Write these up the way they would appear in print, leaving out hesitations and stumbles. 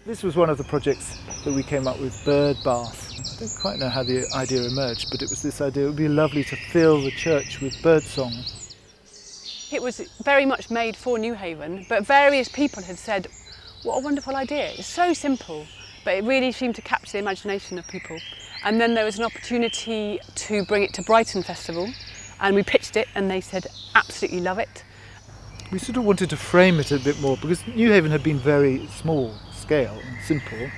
This was one of the projects that we came up with, bird bath. I don't quite know how the idea emerged, but it was this idea it would be lovely to fill the church with birdsong. It was very much made for Newhaven, but various people had said, what a wonderful idea. It's so simple, but it really seemed to capture the imagination of people. And then there was an opportunity to bring it to Brighton Festival, and we pitched it and they said, absolutely love it. We sort of wanted to frame it a bit more because Newhaven had been very small scale and simple,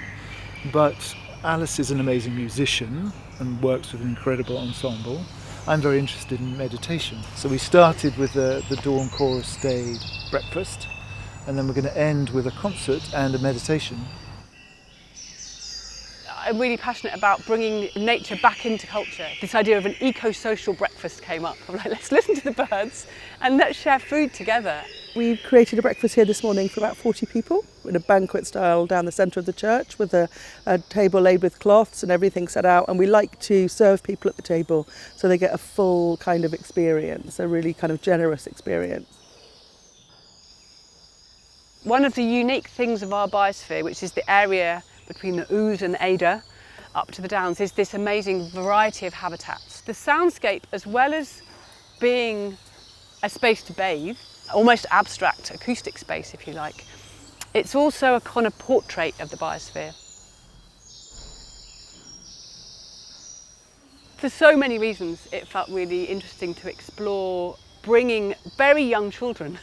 but Alice is an amazing musician and works with an incredible ensemble. I'm very interested in meditation. So we started with the Dawn Chorus Day breakfast, and then we're going to end with a concert and a meditation. I'm really passionate about bringing nature back into culture. This idea of an eco-social breakfast came up. I'm like, let's listen to the birds and let's share food together. We created a breakfast here this morning for about 40 people in a banquet style down the centre of the church with a table laid with cloths and everything set out, and we like to serve people at the table so they get a full kind of experience, a really kind of generous experience. One of the unique things of our biosphere, which is the area between the Ouse and the Ada up to the Downs, is this amazing variety of habitats. The soundscape, as well as being a space to bathe, almost abstract acoustic space if you like, it's also a kind of portrait of the biosphere. For so many reasons it felt really interesting to explore bringing very young children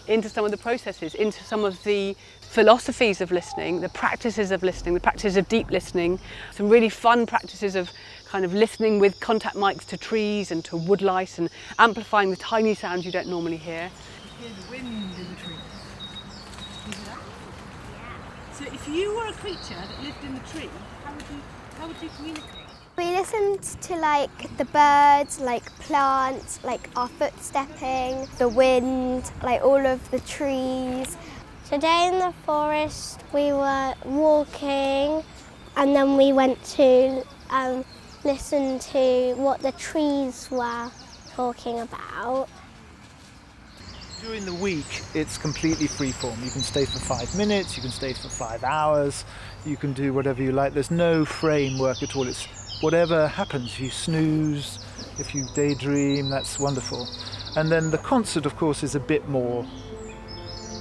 into some of the processes, into some of the philosophies of listening, the practices of listening, the practices of deep listening, some really fun practices of kind of listening with contact mics to trees and to woodlice and amplifying the tiny sounds you don't normally hear. You hear the wind in the trees. You hear that? Yeah. So if you were a creature that lived in the tree, how would you communicate? We listened to like the birds, like plants, like our footstepping, the wind, like all of the trees. Today in the forest we were walking and then we went to listen to what the trees were talking about. During the week it's completely freeform. You can stay for 5 minutes, you can stay for 5 hours, you can do whatever you like. There's no framework at all. It's whatever happens. If you snooze, if you daydream, that's wonderful. And then the concert, of course, is a bit more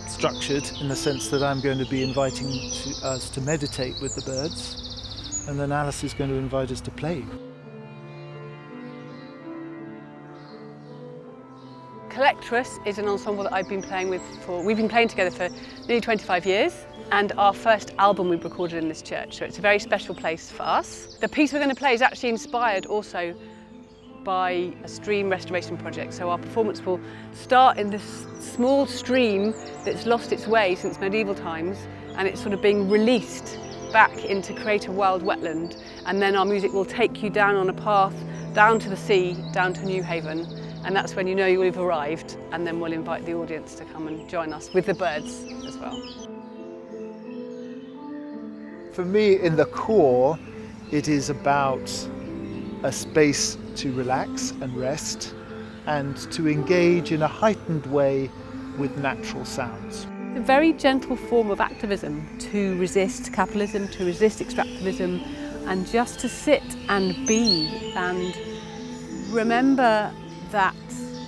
structured in the sense that I'm going to be inviting us to meditate with the birds, and then Alice is going to invite us to play. Collectress is an ensemble that I've been playing with we've been playing together for nearly 25 years, and our first album we recorded in this church, so it's a very special place for us. The piece we're going to play is actually inspired also by a stream restoration project, so our performance will start in this small stream that's lost its way since medieval times, and it's sort of being released back into create a wild wetland, and then our music will take you down on a path down to the sea, down to Newhaven, and that's when you know you've arrived, and then we'll invite the audience to come and join us with the birds as well. For me, in the core, it is about a space to relax and rest and to engage in a heightened way with natural sounds. A very gentle form of activism to resist capitalism, to resist extractivism, and just to sit and be and remember that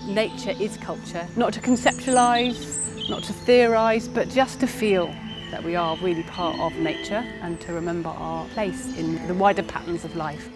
nature is culture, not to conceptualise, not to theorise, but just to feel that we are really part of nature and to remember our place in the wider patterns of life.